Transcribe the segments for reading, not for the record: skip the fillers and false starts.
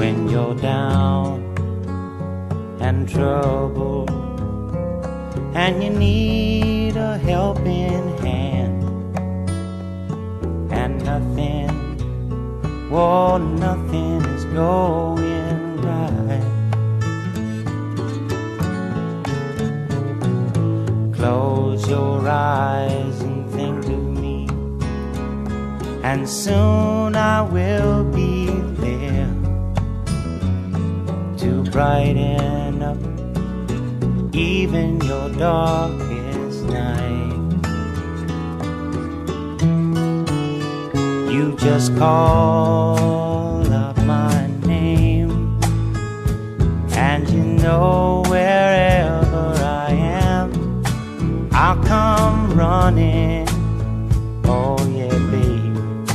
when you're down and troubled and you need a helping hand, and nothing, whoa, nothing is going right. Close your eyes and think of me, and soon I will be there to brighten up even your darkest night. You just call up my name, and you know wherever I am, I'll come running. Oh yeah, babe,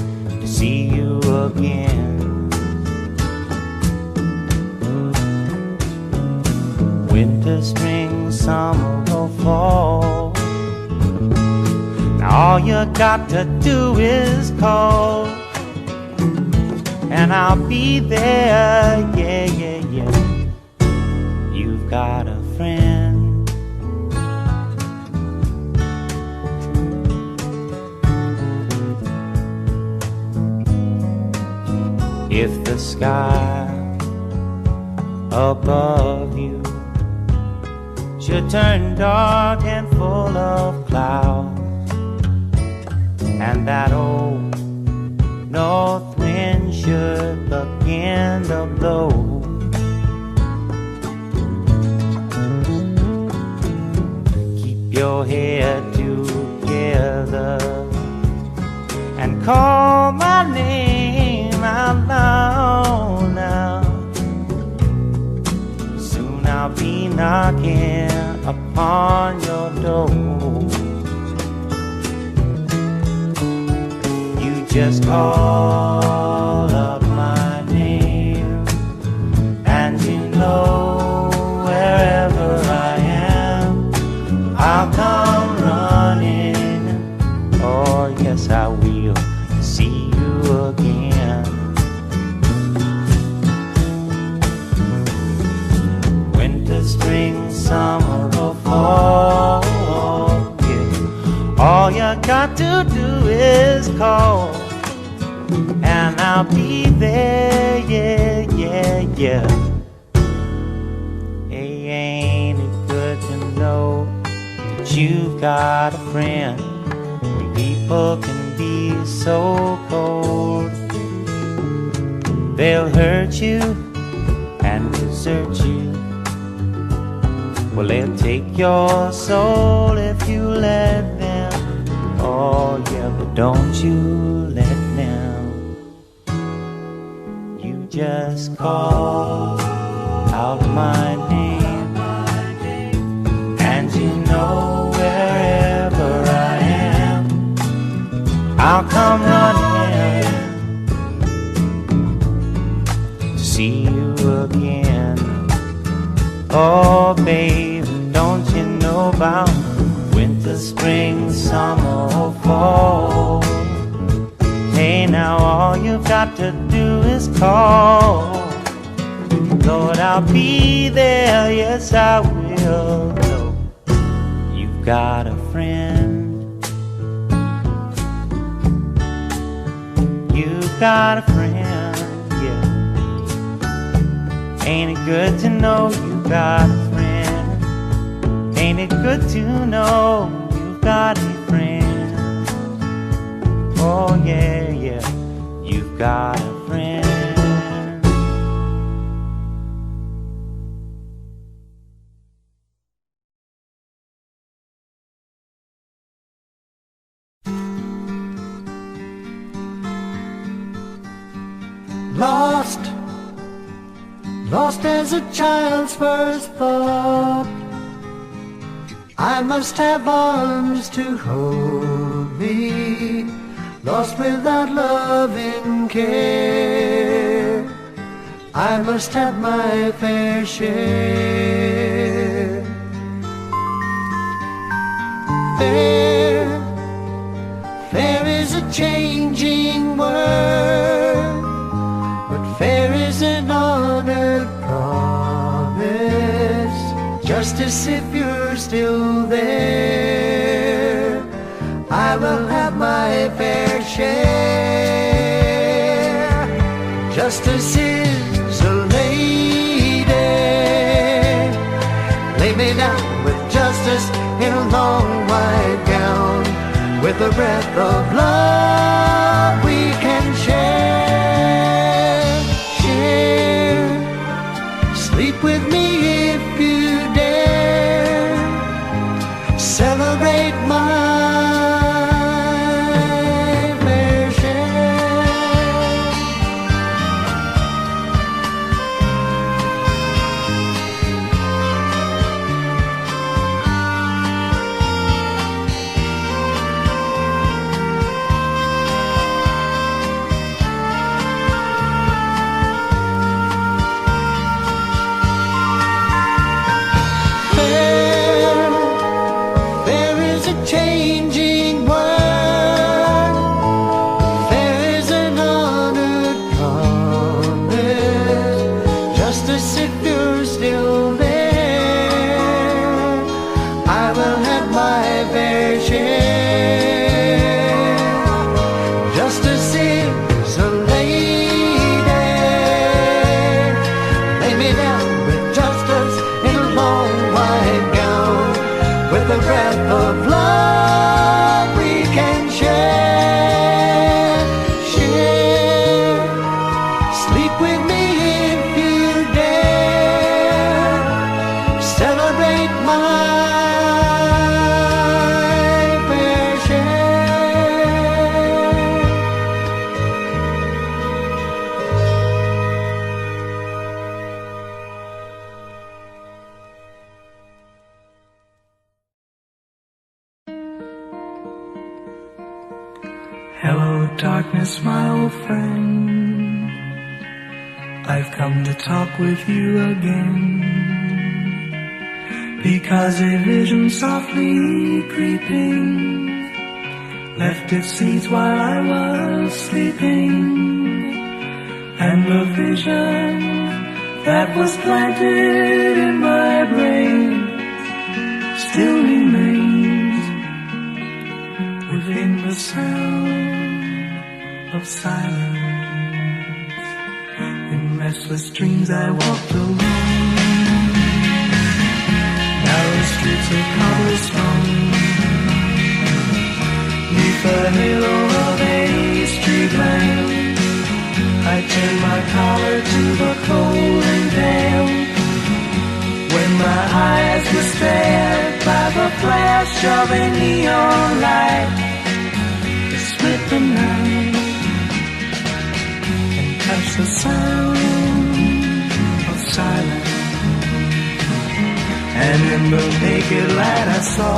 to see you again. Winter, spring, summer or fall, now all you got to do is call, and I'll be there, yeah, yeah, yeah. You've got a friend. If the sky above you should turn dark and full of clouds, and that old north wind should begin to blow, keep your head together and call my name out loud now. Soon I'll be knocking upon your door. You just call up my name, and you know wherever I am, I'll come running. Oh yes, I will see you again. Winter, spring, summer or fall, yeah. All you got to do is call, and I'll be there, yeah, yeah, yeah. Hey, ain't it good to know that you've got a friend? People can be so cold, they'll hurt you and desert you. Well, they'll take your soul if you let them. Oh yeah, but don't you let them. You just call out my name, and you know wherever I am, I'll come running to see you again. Oh babe, don't you know about winter, spring, summer or fall? Hey, now all you've got to do is call. Lord, I'll be there, yes I will. You've got a friend. You've got a friend, yeah. Ain't it good to know you've got a friend? Ain't it good to know you've got a friend? Oh yeah, yeah, you've got a friend. Lost, lost as a child's first thought. I must have arms to hold me, lost without loving care. I must have my fair share. Fair, fair is a changing word, but fair isn't all Justice, if you're still there, I will have my fair share. Justice is a lady. Lay me down with justice in a long white gown, with a breath of love we can share. Share. Sleep with me if you dare. Celebrate my fair share. There is a changing world. There is an honored promise. Justice, if you're still there, I will have my fair share. Justice is a lady. Lay me down with justice in a long white gown, with a breath of love we can share. Share. Sleep with me if you dare. Celebrate my fair share. Hello, darkness, my old friend. I've come to talk with you again, because a vision softly creeping left its seeds while I was sleeping, and the vision that was planted in my brain still remains within the sound of silence. In restless dreams I walked alone, narrow streets of cobblestone, neath the halo of a street lamp. I turned my collar to the cold and damp, when my eyes were stared by the flash of a neon light that split the night and touched the sound of silence. And in the naked light I saw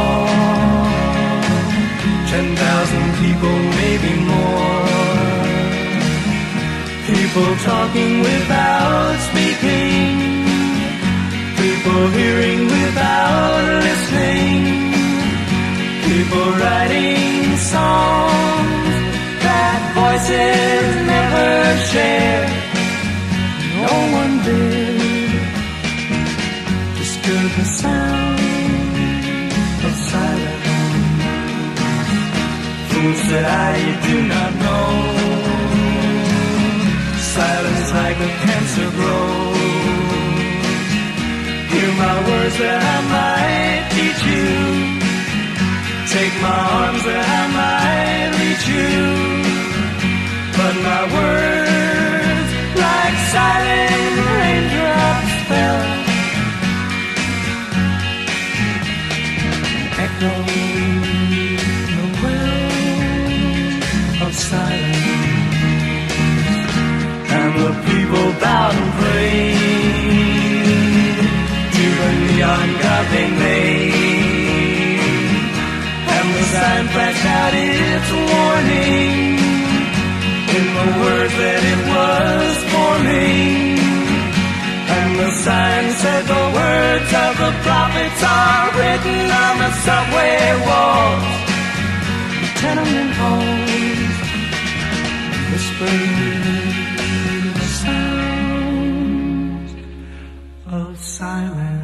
10,000 people, maybe more. People talking without speaking, people hearing without listening, people writing songs that voices never shared. No one did disturb the sound of silence. Fools said you do not know, silence like a cancer grows. Hear my words that I might teach you, take my arms that I might reach you, but my words like silent raindrops fell, echoing the wells of silence. And the people bowed and prayed to the neon god they made, and the sign flashed out its warning in the words that it was forming. And the sign said the words of the prophets are written on the subway walls, the tenement halls, whispering the sounds of silence.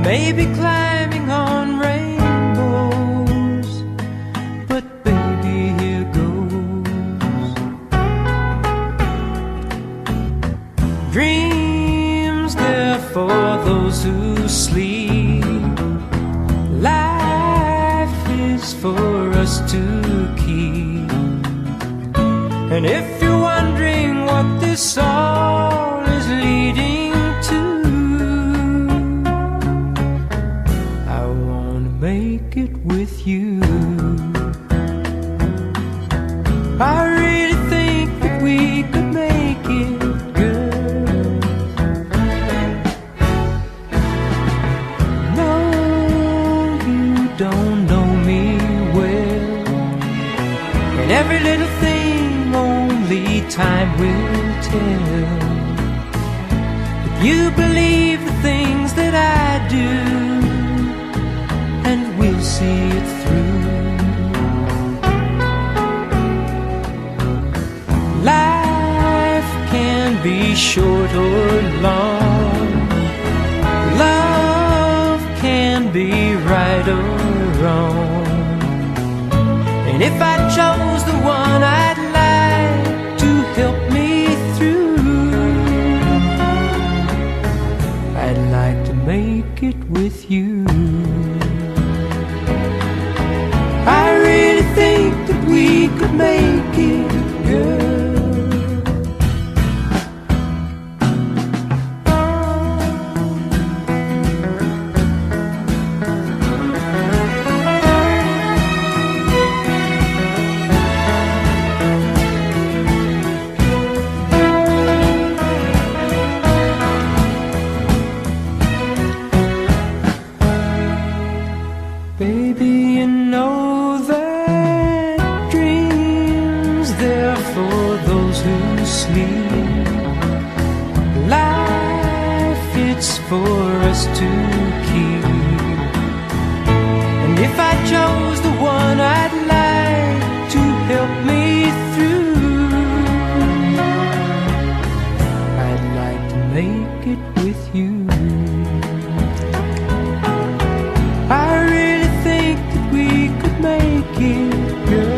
may be climbing on rainbows, but baby, here goes. Dreams, they're for those who sleep. Life is for us to keep. And if you're wondering what this all is leading to, I wanna make it with you. I really think that we could make it, girl. No, you don't know me well, and every little thing only time will tell. If you believe the things that I do, and we'll see it through. Life can be short or long. Love can be right or wrong. And if I chose the one I'd like to help me through, I'd like to make it with you. I really think that we could make it, girl. Baby, you know that dreams, they're for those who sleep. Life, it's for us to keep. And if I chose the one I'd like to help me through, I'd like to make it with you. I really think that we could make it, girl.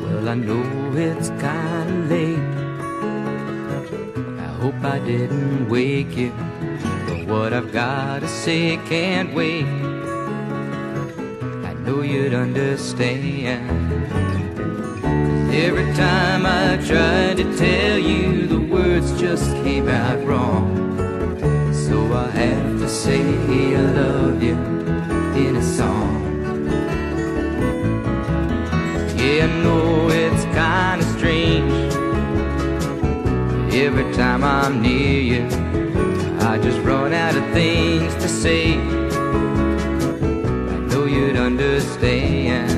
Well, I know it's kinda late. I hope I didn't wake you, but what I've gotta say can't wait. I know you'd understand. 'Cause every time I tried to tell you, the words just came out wrong. So I have to say I love you in a song. Yeah, I know it's kinda strange. Every time I'm near you, I just run out of things to say. I know you'd understand.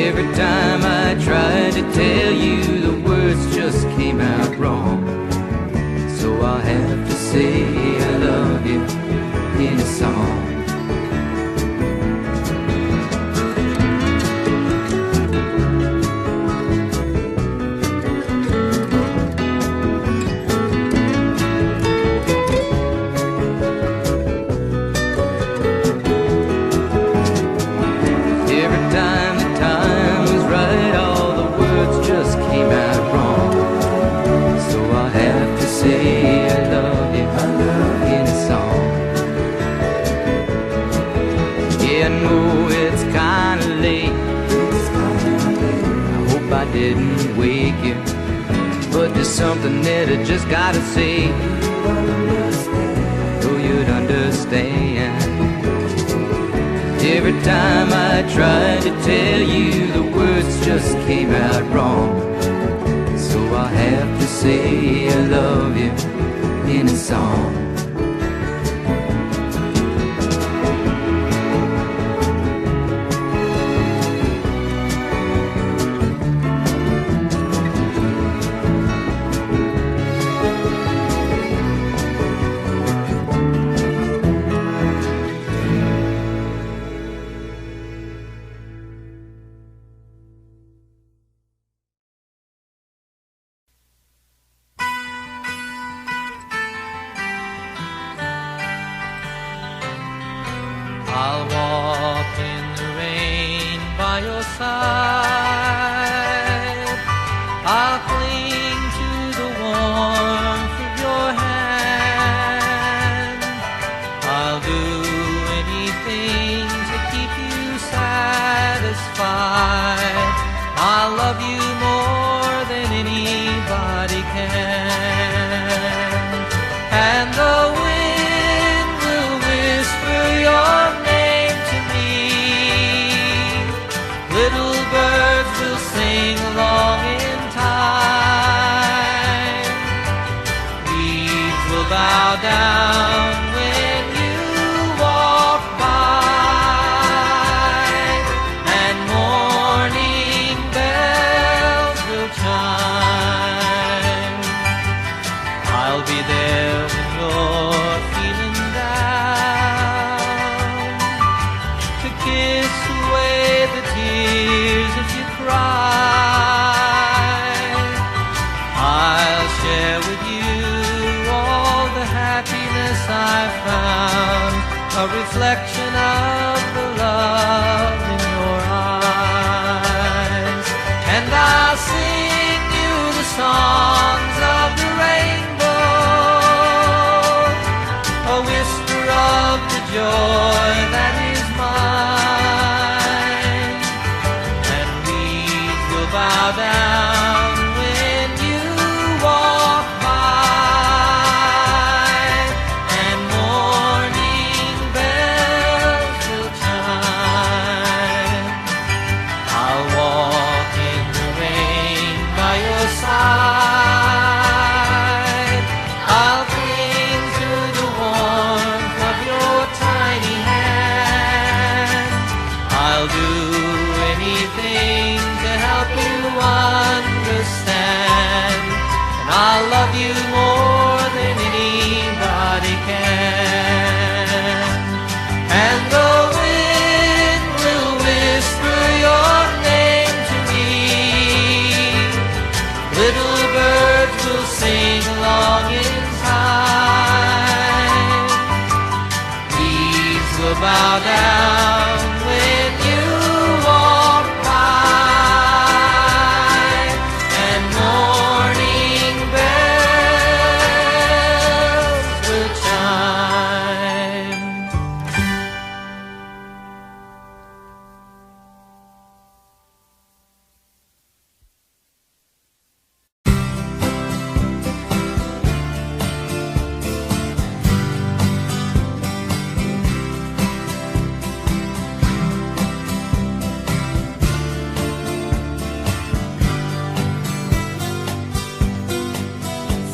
Every time I tried to tell you, the words just came out wrong. So I'll have to say I love you in a song. Didn't wake you, but there's something that I just gotta say. So you'd understand. Every time I tried to tell you, the words just came out wrong. So I have to say I love you in a song. I'll walk in the rain by your side. I'll cling to the warmth of your hand. I'll do anything to keep you satisfied. I'll love you more than anybody can. And the wind will whisper your name to me. Little birds will sing along in time. Leaves will bow down when you walk by, and morning bells will chime. I'll be there when you're feeling down, to kiss away the tears if you cry. I'll share with you all the happiness I've found, a reflection of the love in your eyes. And I'll sing you the songs of the rainbow, a whisper of the joy that is mine. And weeds will bow down when you walk by, and morning bells will chime. I'll walk in the rain by your side. I'll cling to the warmth of your tiny hand. I'll do anything to help you understand, and I'll love you more than anybody can. And the wind will whisper your name to me. Little birds will sing along in time. Leaves will bow down when you walk by, and morning bells will chime.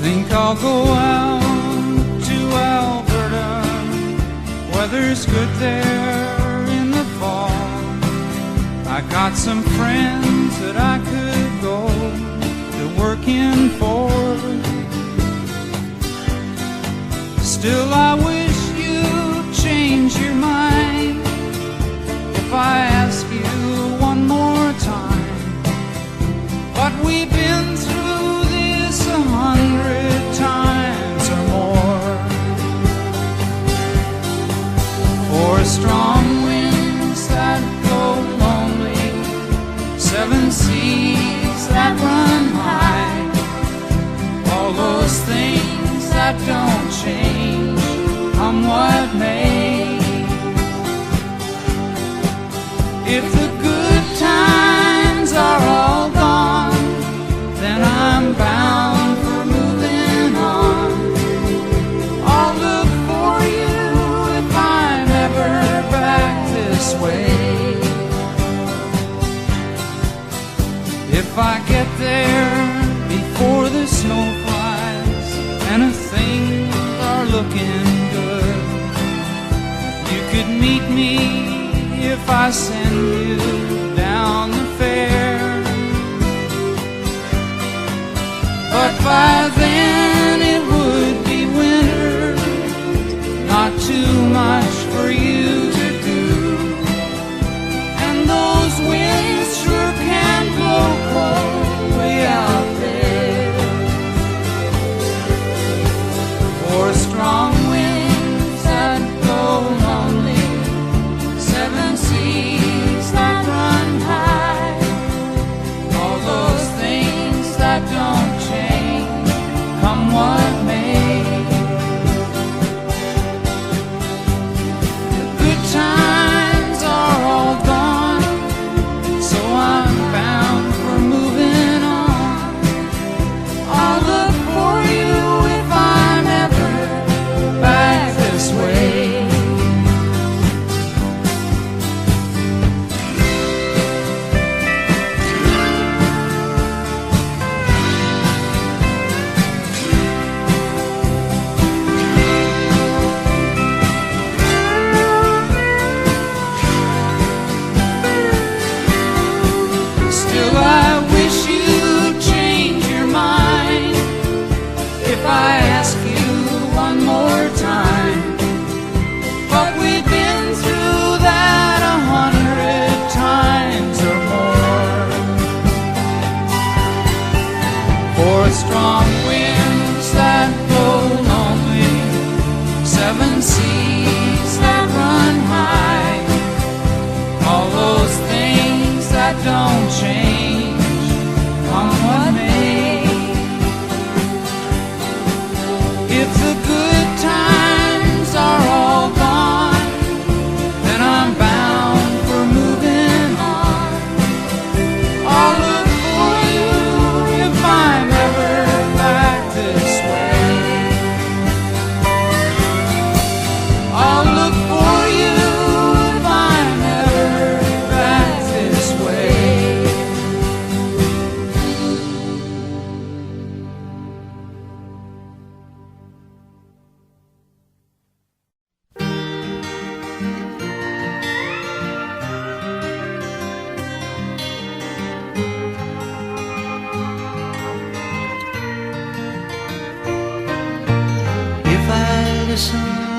Think I'll go out to Alberta. Weather's good there in the fall. I got some friends that I could go to working for. Still, I wish you'd change your mind if I ask you one more time. But we've been through this 100 times or more. For strong winds that go lonely, 7 seas that run high, all those things that don't change, come what may. If the good times are all gone, then I'm bound for moving on. I'll look for you if I'm ever back this way. If I get there before the snow flies and things are looking good, you could meet me if I send you down the fair. But by then it would be winter, not too much for you to do. And those winds sure can blow cold way out there. For strong winds that go lonely,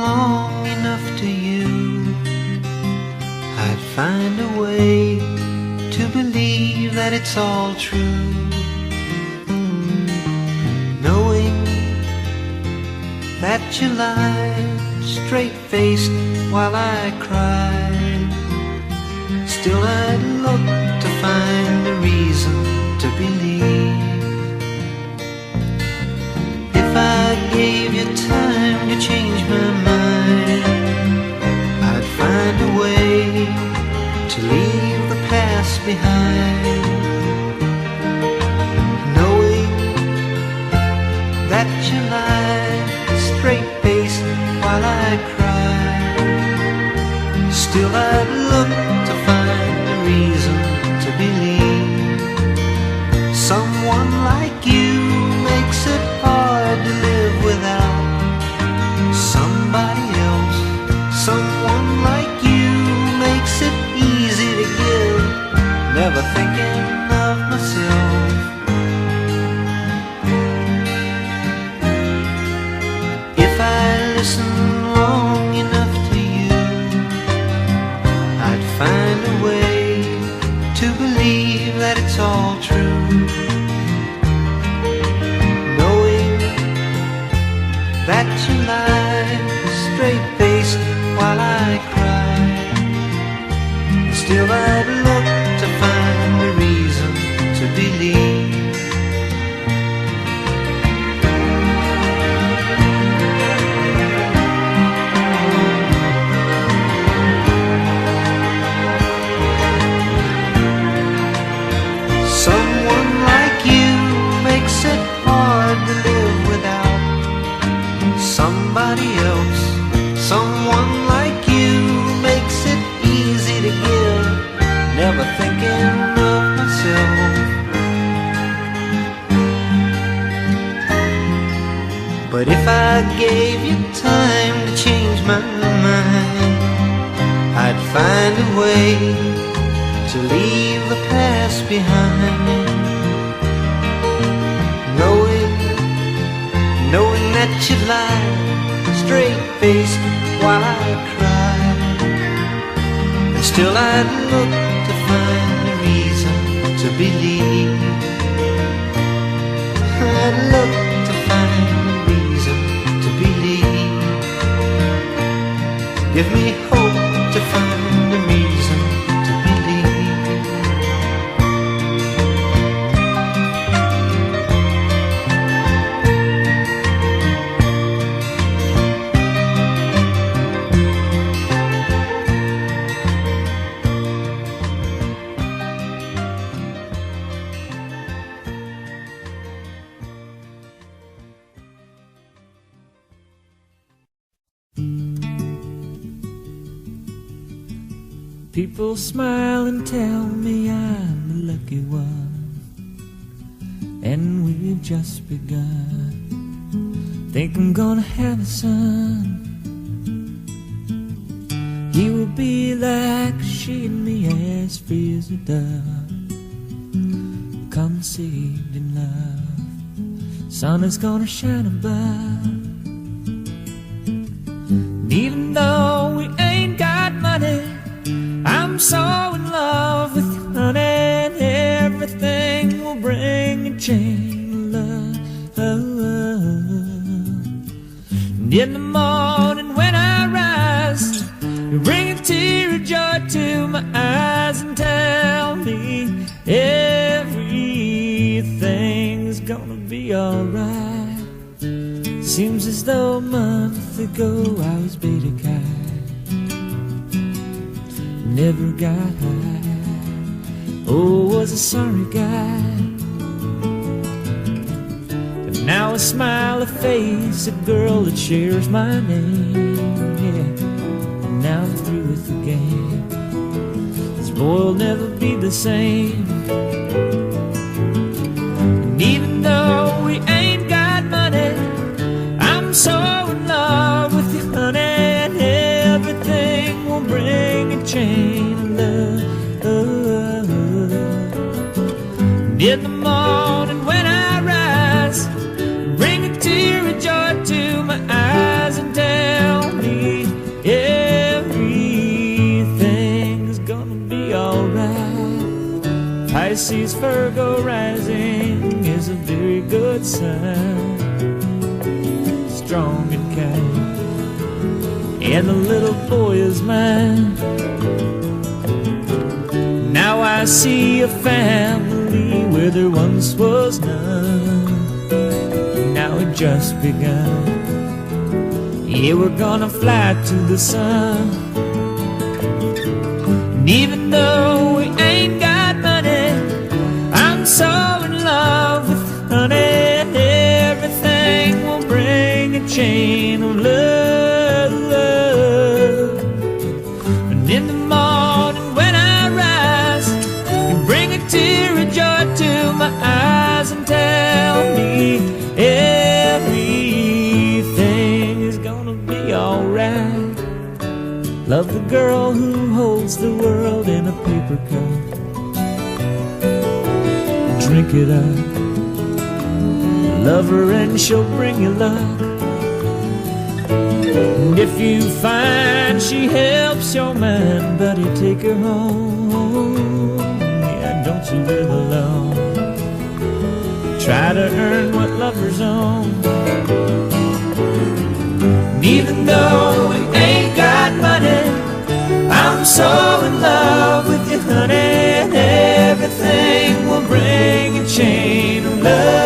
long enough to you, I'd find a way to believe that it's all true. Knowing that you lied straight-faced while I cried, still I'd look to find a reason to believe. If I gave you time to change my mind, I'd find a way to leave the past behind. Knowing that you lied straight-faced while I cried, still I'd look to find a reason to believe. Someone like you makes it hard to live without somebody else. Someone like you makes it easy to give, never thinking of myself. If I listened long enough to you, I'd find a way to believe that it's all true. Knowing that you lied straight-faced while I cried, still I'd look to find a reason to believe. Someone like you makes it hard to live without somebody else. Someone like you makes it easy to give, never thinking of myself. But if I gave you time to change my mind, I'd find a way to leave the past behind. Knowing that you lied straight-faced while I cried, and still I'd look to find a reason to believe. I'd look to find a reason to believe. Give me hope to find a reason to believe. People smile and tell me I'm the lucky one, and we've just begun. Think I'm gonna have a son. He will be like she and me, as free as a dove, conceived in love. Sun is gonna shine above. And even though we ain't got money, I'm so in love with you, honey, and everything will bring a chain of love. And in the morning when I rise, you bring a tear of joy to my eyes and tell me everything's gonna be alright. Seems as though a month ago I was beta kite, never got high. Oh, was a sorry guy. But now I smile a face, a girl that shares my name. Yeah, and now I'm through with the game. This boy will never be the same. And even though we ain't got money, I'm so in love with you, honey, and everything will bring a chain of love. And in the morning when I rise, bring a tear of joy to my eyes and tell me sees Virgo rising is a very good sign. Strong and kind, and the little boy is mine. Now I see a family where there once was none. Now it just begun. Yeah, we're gonna fly to the sun. And even though we ain't got money, I'm so in love with honey. And everything will bring a chain of love. And in the morning when I rise, you bring a tear of joy to my eyes and tell me everything is gonna be alright. Love the girl who holds the world in a paper cup. Drink it up. Love her and she'll bring you luck. And if you find she helps your mind, buddy, take her home. Yeah, don't you live alone. Try to earn what lovers own. And even though we ain't got money, I'm so in love with you, honey. And everything will bring a chain of love.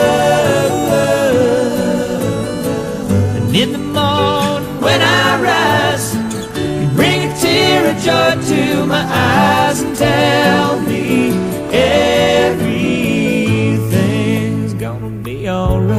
And in the morning when I rise, you bring a tear of joy to my eyes and tell me everything's gonna be alright.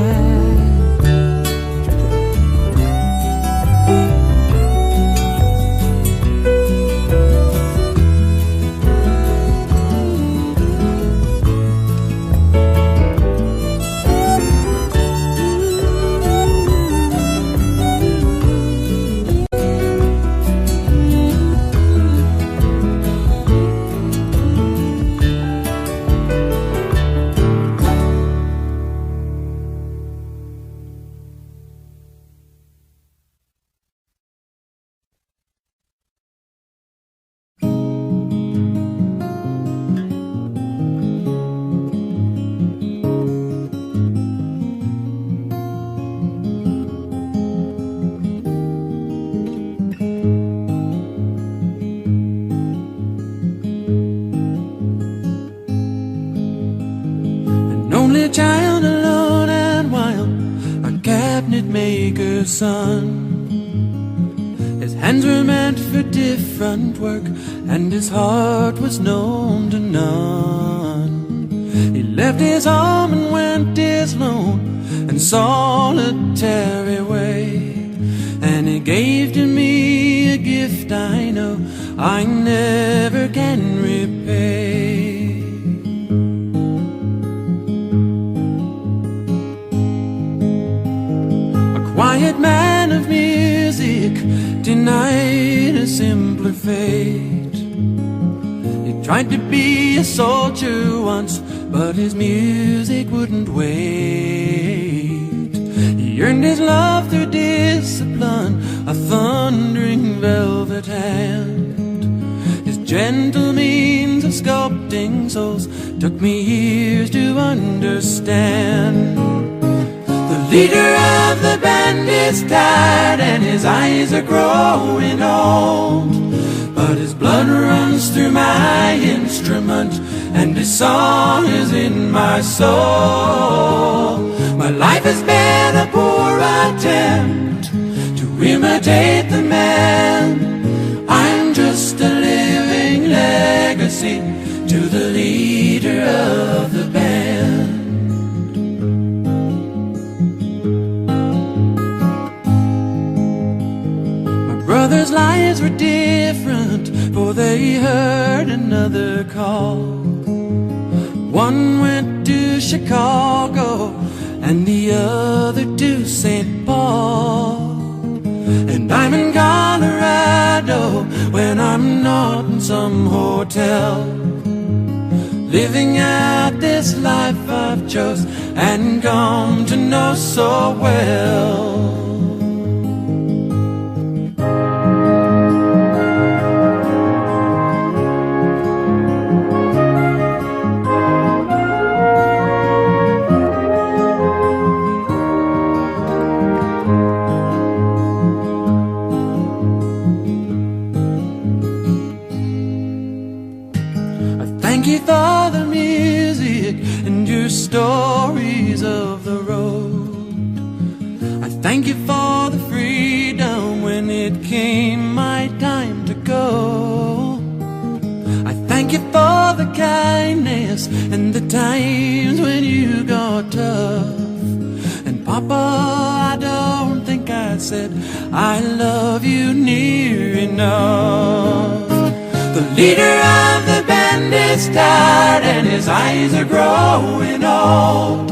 Child alone and wild, a cabinet maker's son. His hands were meant for different work, and his heart was known to none. He left his home and went his lone and solitary way, and he gave to me a gift I know I never can repay. Quiet man of music, denied a simpler fate. He tried to be a soldier once, but his music wouldn't wait. He earned his love through discipline, a thundering velvet hand. His gentle means of sculpting souls took me years to understand. The leader of the band is tired and his eyes are growing old, but his blood runs through my instrument and his song is in my soul. My life has been a poor attempt to imitate the man. I'm just a living legacy to the leader of the band. Brothers' lives were different, for they heard another call. One went to Chicago and the other to St. Paul. And I'm in Colorado when I'm not in some hotel, living out this life I've chose and come to know so well. stories of the road. I thank you for the freedom when it came my time to go. I thank you for the kindness and the times when you got tough. And Papa, I don't think I said I love you near enough. The leader of the band is tired and his eyes are growing old,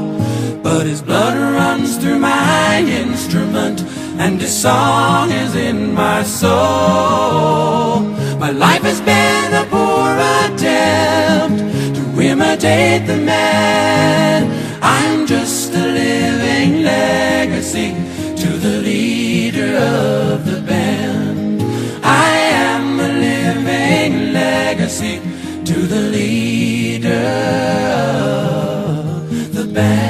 but his blood runs through my instrument and his song is in my soul. My life has been a poor attempt to imitate the man. I'm just a living legacy to the leader of the band. I am a living legacy to the leader of the band.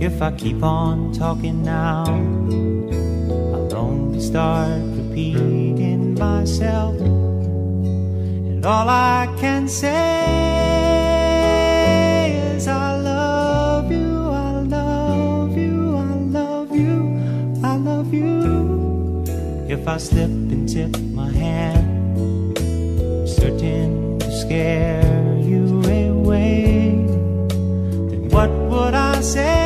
If I keep on talking now, I'll only start repeating myself, and all I can say is I love you, I love you, I love you, I love you. If I slip and tip my hand, I'm certain to scare you away, then what would I say?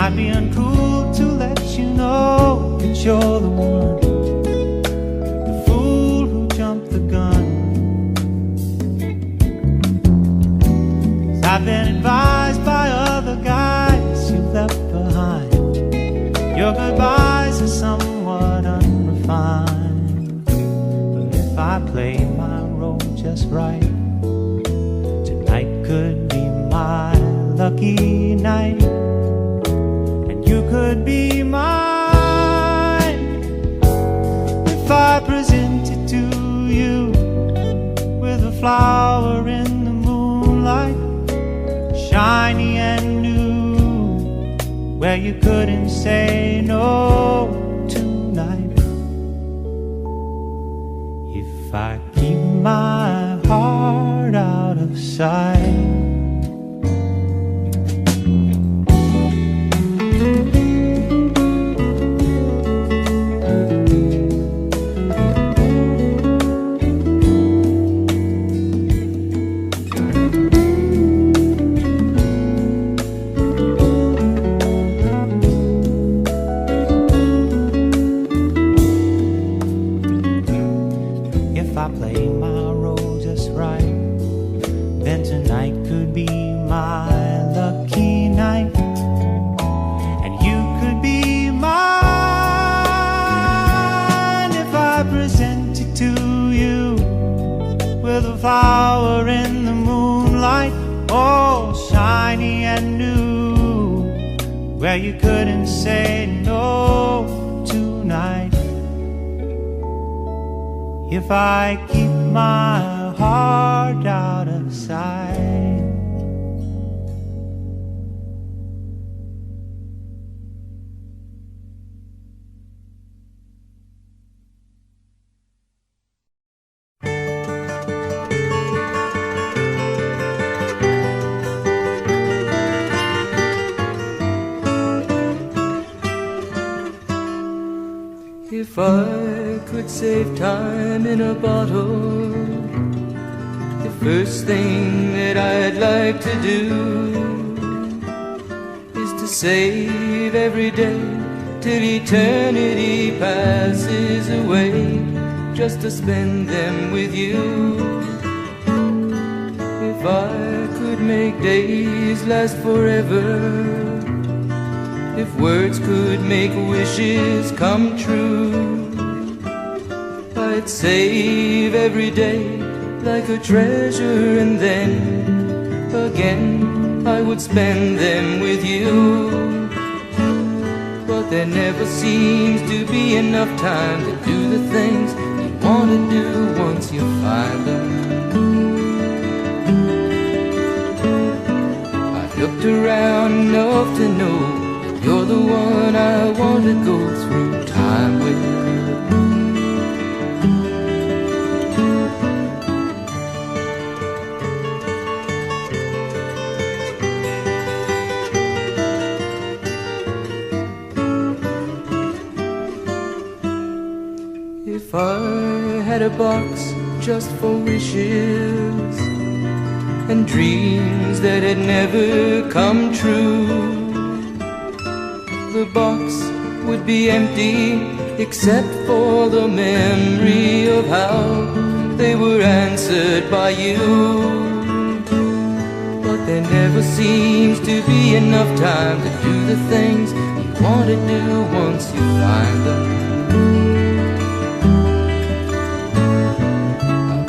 I'd be uncool to let you know that you're the one, the fool who jumped the gun. 'Cause I've been advised by other guys you've left behind, your goodbyes are somewhat unrefined. But if I play my role just right, tonight could be my lucky night. You could be mine if I present it to you with a flower in the moonlight, shiny and new, where you couldn't say no tonight. If I keep my heart out of sight. If I play my role just right, then tonight could be my lucky night, and you could be mine if I present it to you with a flower in the moonlight, oh, shiny and new, where you couldn't say no tonight. If I keep my heart out of sight. If I could save time in a bottle, the first thing that I'd like to do is to save every day till eternity passes away, just to spend them with you. If I could make days last forever, if words could make wishes come true, I'd save every day like a treasure, and then again I would spend them with you. But there never seems to be enough time to do the things you want to do once you find them. I've looked around enough to know you're the one I want to go through time with. If I had a box just for wishes and dreams that had never come true, the box would be empty except for the memory of how they were answered by you. But there never seems to be enough time to do the things you want to do once you find them.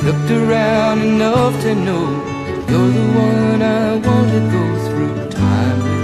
Looked around enough to know you're the one I want to go through time with.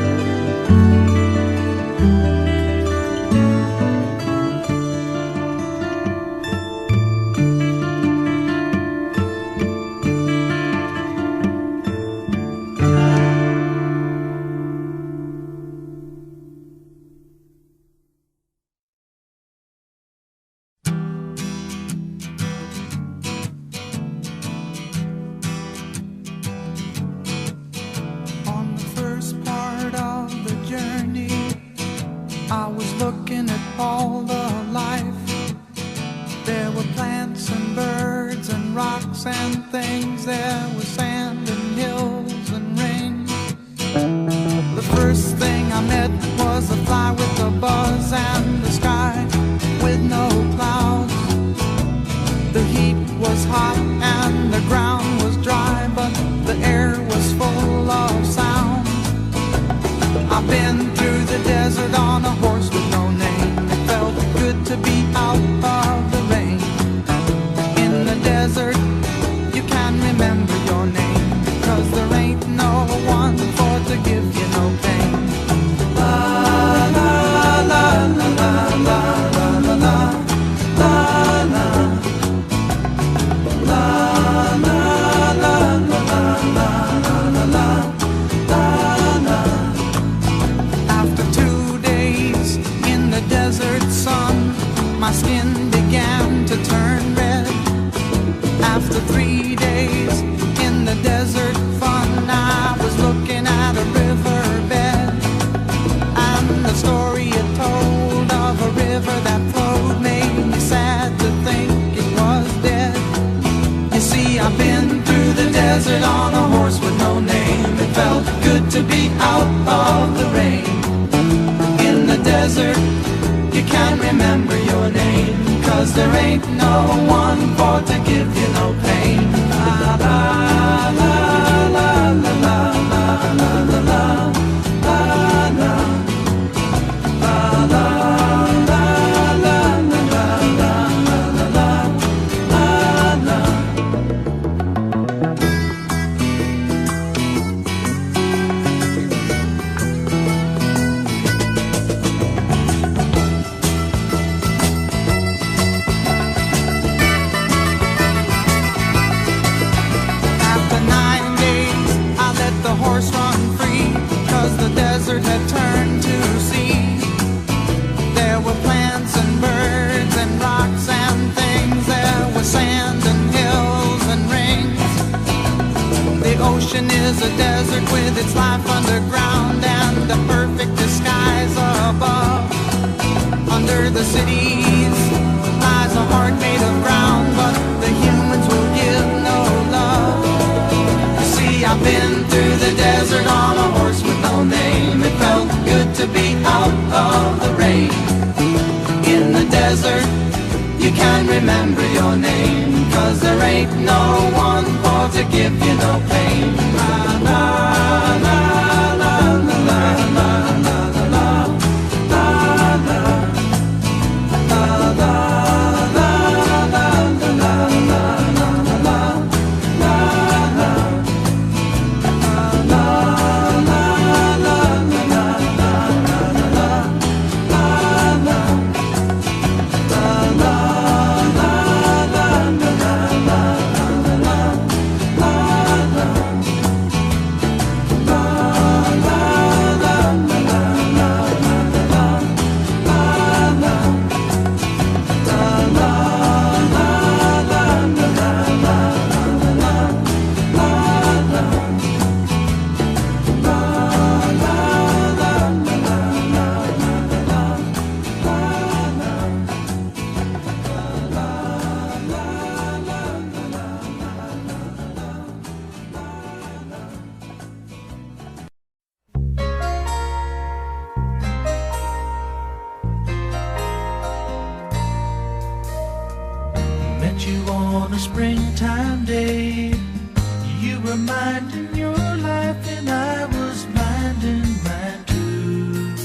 were minding your life and I was minding mine too.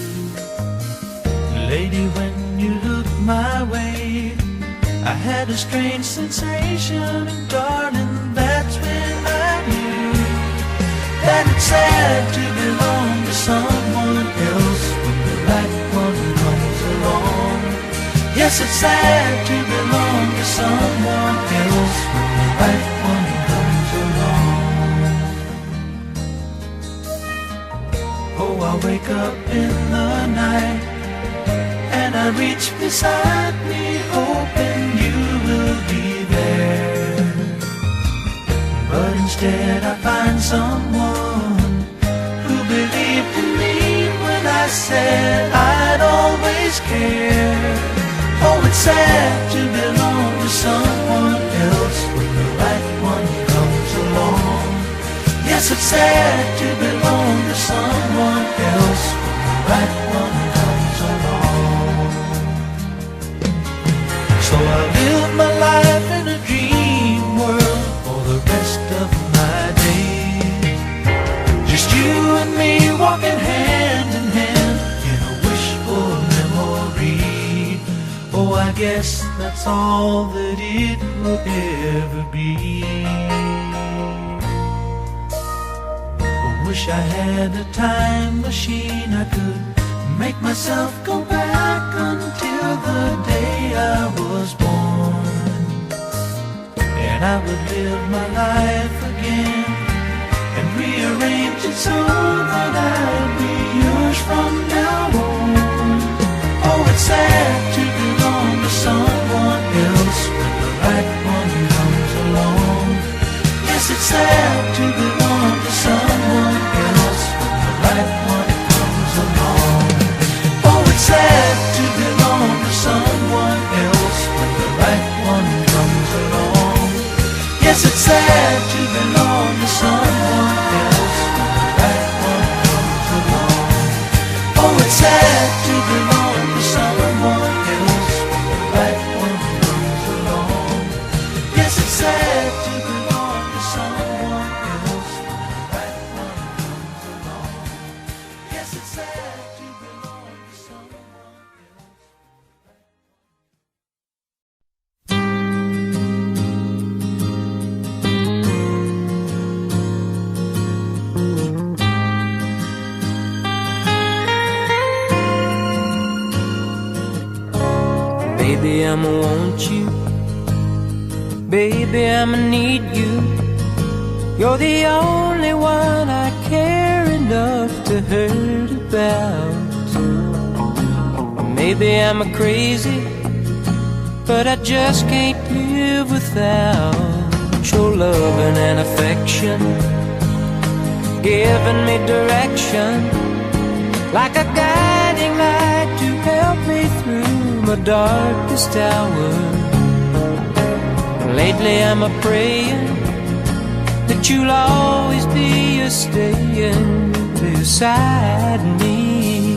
Lady, when you looked my way, I had a strange sensation, and darling, that's when I knew that it's sad to belong to someone else when the right one comes along. Yes, it's sad to belong to someone else when the right one comes along. Oh, I wake up in the night and I reach beside me, hoping you will be there. But instead I find someone who believed in me when I said I'd always care. Oh, it's sad to belong to someone else when the right one comes along. Yes, it's sad to belong to someone else when the right one comes along. So I live my life in a dream world for the rest of my days. Just you and me walking hand in hand in a wishful memory. Oh, I guess that's all that it will ever be. I wish I had a time machine. I could make myself go back until the day I was born, and I would live my life again and rearrange it so that I'd be yours from now on. Oh, it's sad to belong to someone else when the right one comes along. Yes, it's sad to belong to someone else when the right one comes along. Oh, it's sad to belong to someone else when the right one comes along. Yes, it's sad to belong to someone else when the right one comes along. Oh, it's sad to belong to someone else when the right one comes along. Yes, it's sad to belong to someone else when the right one comes along. Yes, it's sad to belong to someone else. Baby, I'ma want you. Baby, I'ma need you. You're the only one I care enough to hurt about. Maybe I'm a crazy, but I just can't live without your loving and affection, giving me direction, like a guiding light to help me through my darkest hour. Lately I'm a-praying that you'll always be a-staying beside me.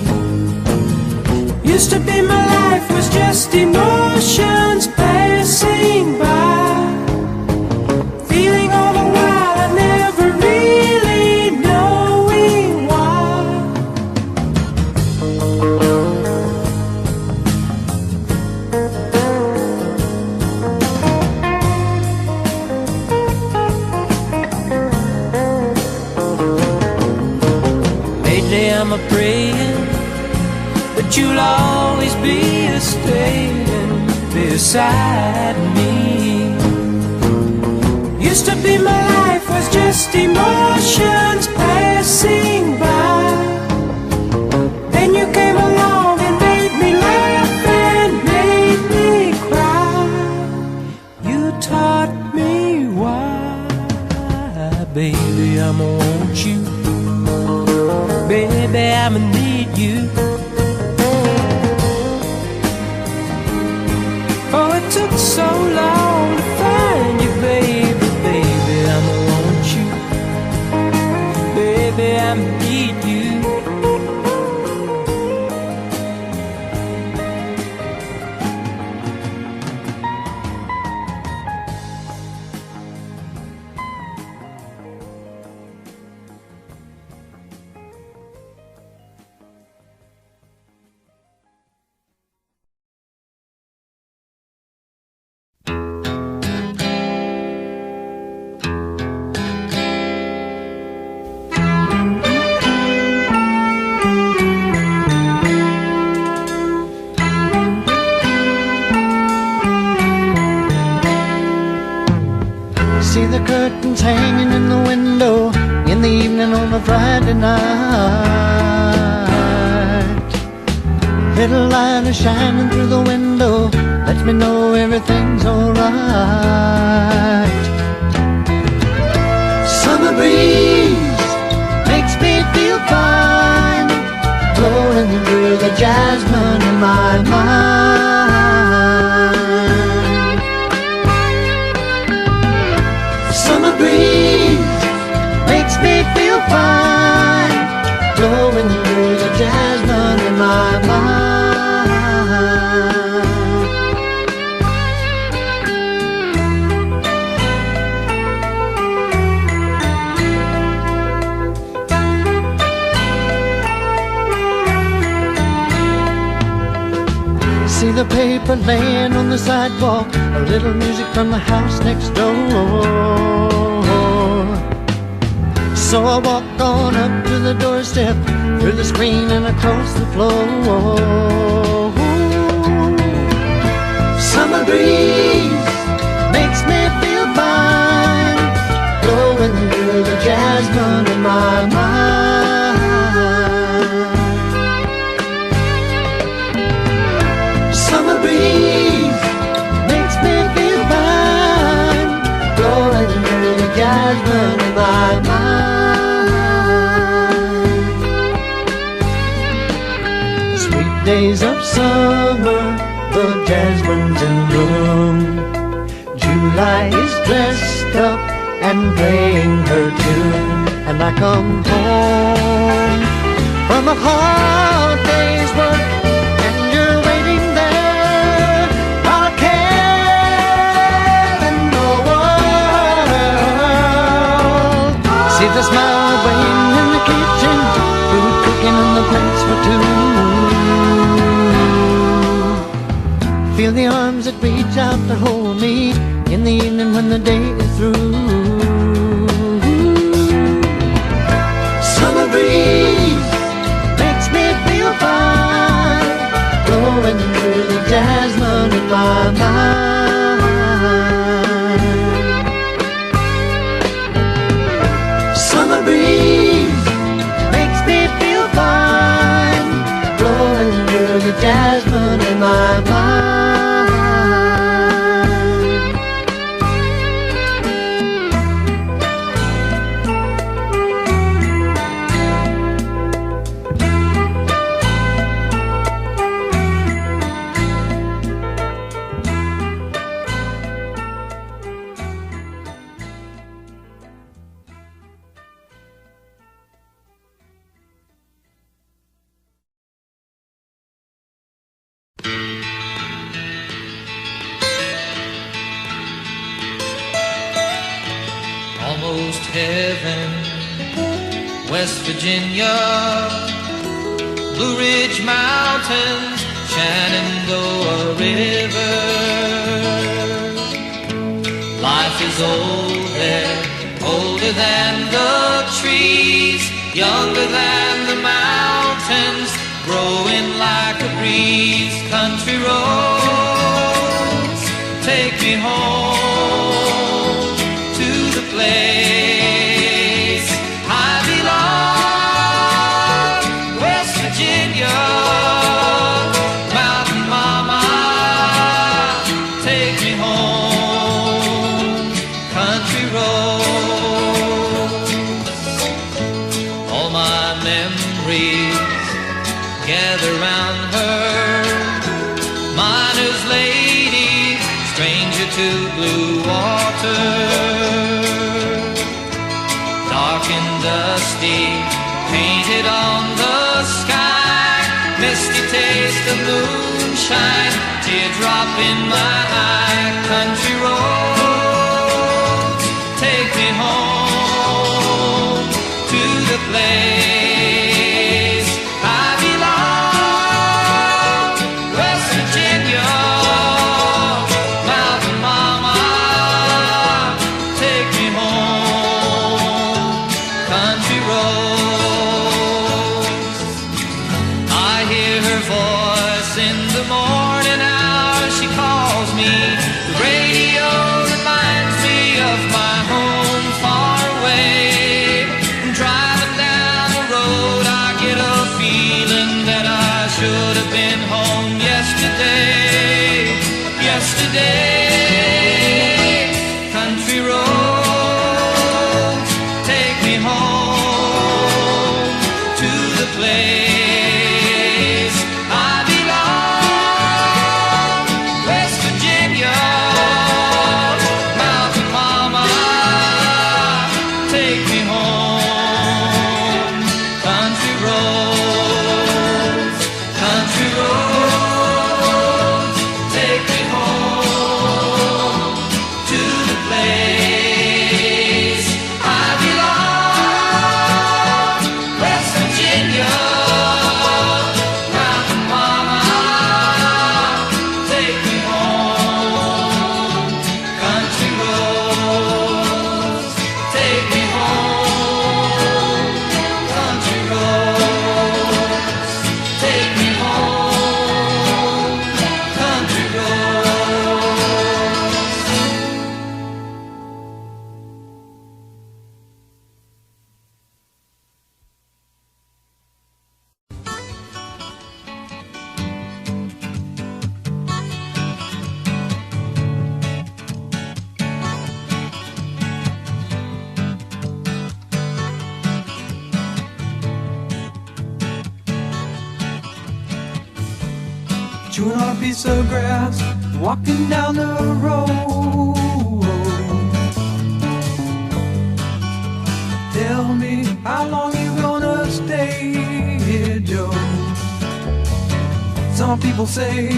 Used to be my life was just emotions passing by, feeling all the while I never really knowing why. Lately I'm a-praying that you'll always be a-staying beside me. Used to be my life was just emotions passing by, then you came along and made me laugh and made me cry. You taught me why. Baby, I'ma want you. Baby, I'ma need you. Oh, it took so long to find you, baby. Baby, I'ma want you. Baby, I'ma need you. See the curtains hanging in the window in the evening on a Friday night. Little light is shining through the window, lets me know everything's alright. Summer breeze makes me feel fine, blowing through the jasmine in my mind. Summer breeze makes me feel fine, blowing through the jasmine in my mind. See the paper laying on the sidewalk, a little music from the house next door. So I walk on up to the doorstep, through the screen and across the floor. Summer breeze makes me feel fine, blowing through the jasmine in my mind. Summer breeze makes me feel fine, blowing through the jasmine in my mind. Sweet days of summer, the jasmine's in bloom. July is dressed up and playing her tune, and I come home from a hard day's work, and you're waiting there, not a care in the world. See the smile waiting in the kitchen, food cooking on the plates for two. Feel the arms that reach out to hold me in the evening when the day is through. Summer breeze makes me feel fine, blowing through the jasmine in my mind. Summer breeze makes me feel fine, blowing through the jasmine in my mind. Almost heaven, West Virginia, Blue Ridge Mountains, Shenandoah River. Life is old there, older than the trees, younger than the mountains, growing like a breeze. Country roads, take me home to the place I belong, West Virginia, Mountain Mama, take me home, country roads. All my memories gather round her, miner's lady, stranger to blue water. Dark and dusty, painted on the sky, misty taste of moonshine, teardrop in my eye. Country roads, take me home to the place I belong, West Virginia, Mountain Mama, take me home, country roads. I hear her voice in the morning hour, she calls me. The radio reminds me of my home. the place I belong. West Virginia, mountain mama, take me home. Country roads, take me home to the place I belong. West Virginia, mountain mama, take me home. Country roads, take me home. Country roads, take me home. Country roads. Chewing on a piece of grass, walking down the road. Tell me, how long you gonna stay here, Joe? Some people say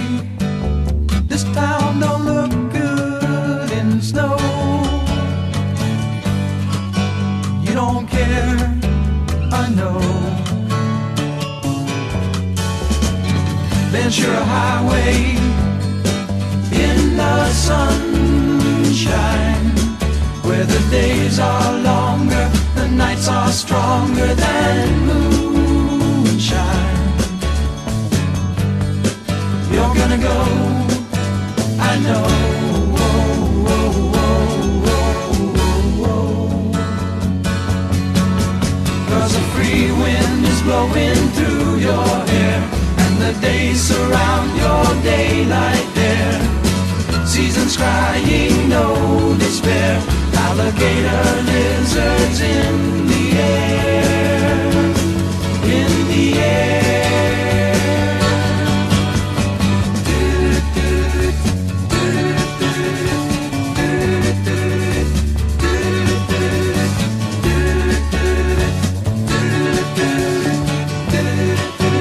this town don't look good in snow. You don't care, I know. Ventura Highway in the sunshine, where the days are longer, the nights are stronger than moonshine. You're gonna go, I know. Cause a free wind is blowing through your hair, the days surround your daylight there. Seasons crying, no despair. Alligator lizards in the air, in the air.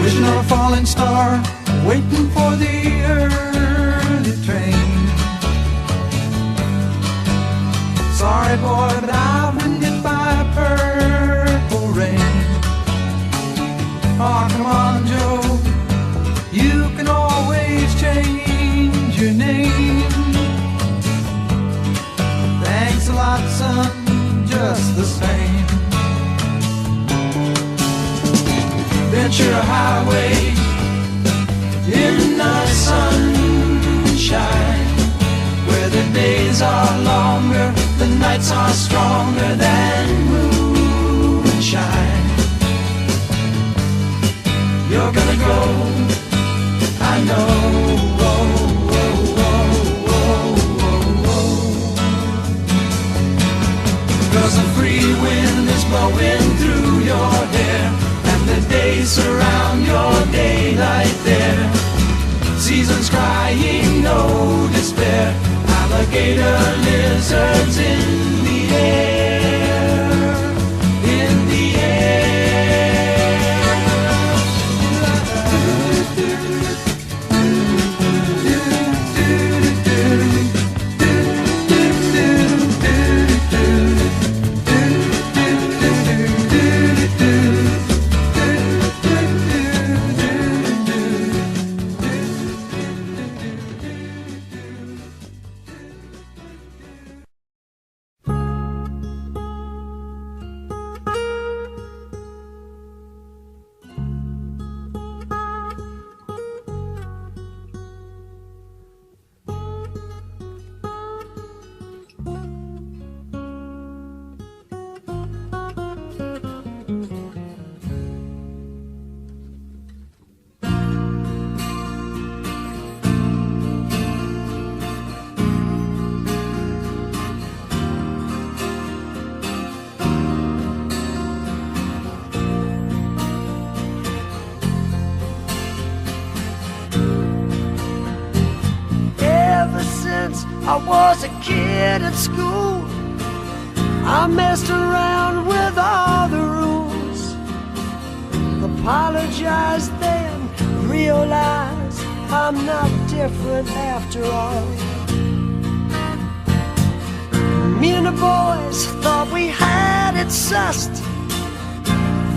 Wishing on a falling star, waiting for the early train. Sorry boy, but I've been hit by purple rain. Oh, come on, Joe, you can always change your name. Thanks a lot, son, just the same. Ventura Highway in the sunshine, where the days are longer, the nights are stronger than moonshine. You're gonna go, I know. Cause a free wind is blowing through your hair, the days surround your daylight there. Seasons crying, no despair. Alligator lizards in the air, in the I was a kid at school. I messed around with all the rules. Apologize then, realize I'm not different after all. Me and the boys thought we had it sussed.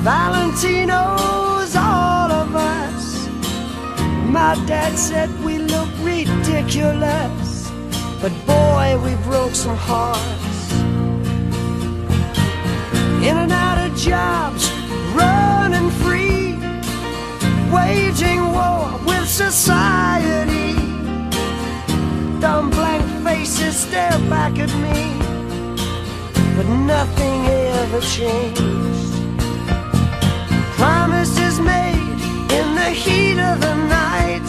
Valentino's all of us. My dad said we look ridiculous, but boy, we broke some hearts. In and out of jobs, running free, waging war with society. Dumb blank faces stare back at me, but nothing ever changed. Promises made in the heat of the night,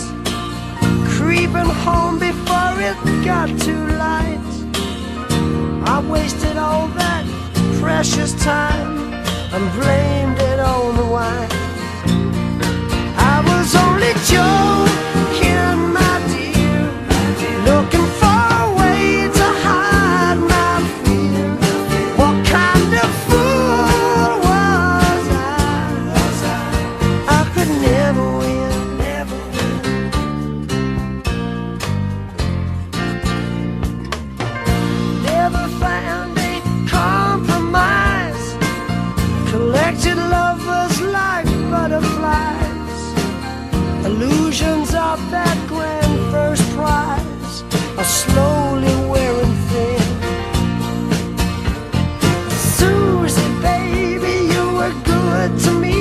creeping home before it got too light. I wasted all that precious time and blamed it on the wine. I was only joking, my dear, looking for a way to hide my fear. What kind of fool was I? I could never win, never win. Never found a compromise. Collected lovers like butterflies. Illusions of that grand first prize are slowly wearing thin. Susie, baby, you were good to me,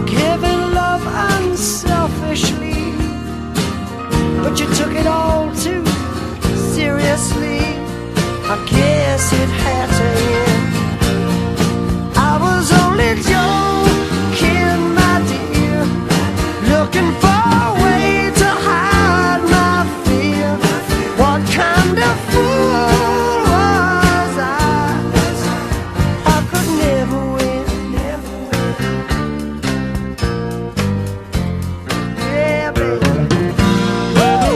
giving love unselfishly, but you took it all too seriously. I guess it had to end. I was only joking, my dear, looking for a way to hide my fear. What kind of fool was I? I could never win, never win. Yeah, baby. Woo!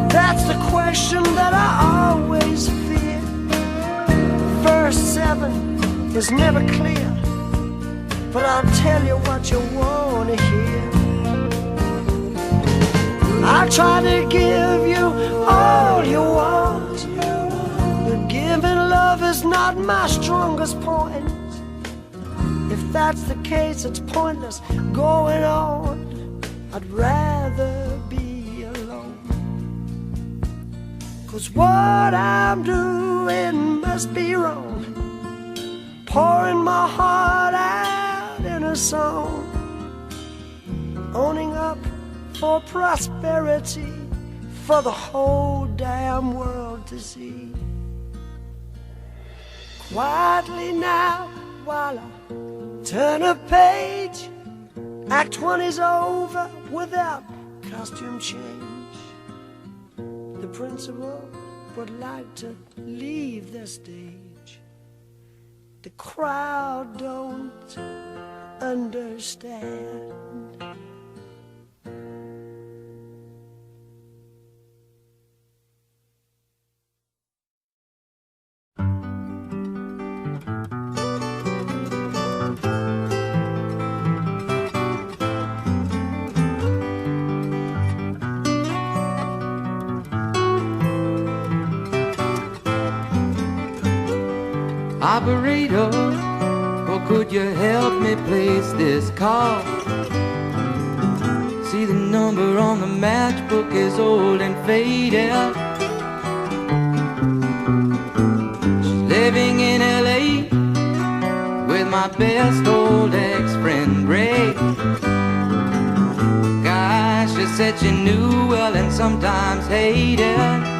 That's the question that I always fear. The first seven is never clear, but I'll tell you what you want to hear. I try to give you all you want, but giving love is not my strongest point. If that's the case, it's pointless going on. I'd rather be alone, 'cause what I'm doing must be wrong, pouring my heart out in a song, owning up for prosperity for the whole damn world to see. Quietly now, while I Turn a page, Act 1 is over without costume change. The principal would like to leave the stage. The crowd don't understand. Operator, or could you help me place this call? See, the number on the matchbook is old and faded. She's living in LA with my best old ex-friend Ray. Gosh, she said she knew well and sometimes hated.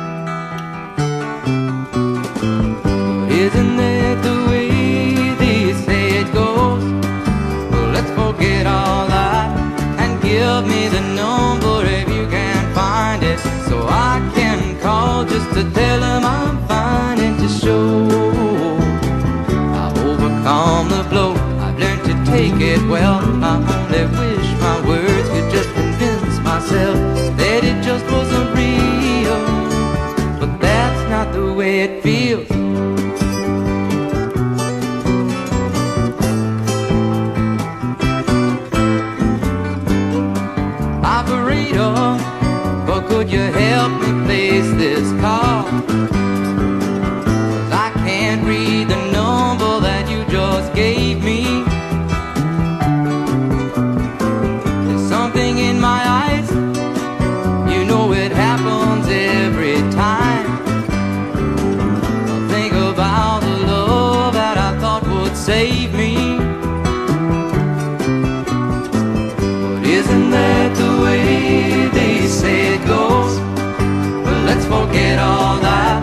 Isn't that the way they say it goes? Well, let's forget all that and give me the number if you can find it, so I can call just to tell them I'm fine and to show I've overcome the blow. I've learned to take it well. I only wish my words could just convince myself that it just wasn't real, but that's not the way it feels. Could you help me place this call? 'Cause I can't read the number that you just gave me. There's something in my eyes, you know it happens every time. I think about the love that I thought would save me. But isn't that the way they say it goes? Well, let's forget all that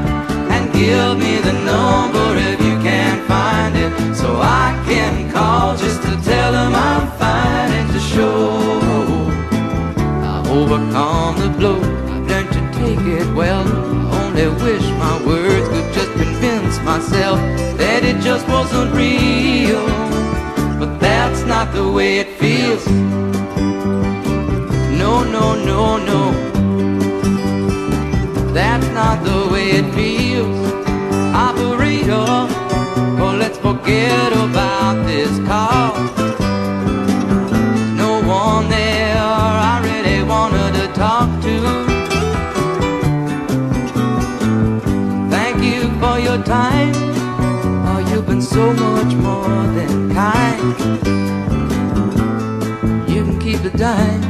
and give me the number if you can find it, so I can call just to tell them I'm fine and to show I've overcome the blow. I've learned to take it well. I only wish my words could just convince myself that it just wasn't real, but that's not the way it feels. No, no, no, no, that's not the way it feels. Operator, well, let's forget about this call. There's no one there I really wanted to talk to. Thank you for your time. Oh, you've been so much more than kind. You can keep the dime.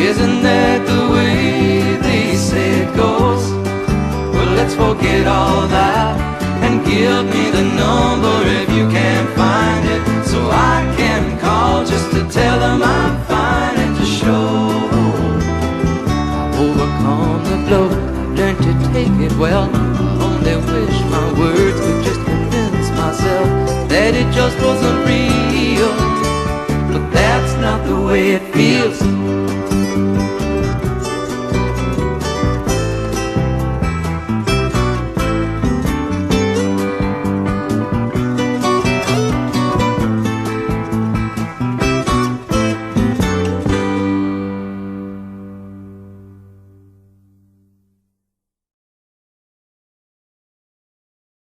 Isn't that the way they say it goes? Well, let's forget all that and give me the number if you can find it, so I can call just to tell them I'm fine and to show I've overcome the blow. I've learned to take it well. I only wish my words could just convince myself that it just wasn't real, but that's not the way it feels.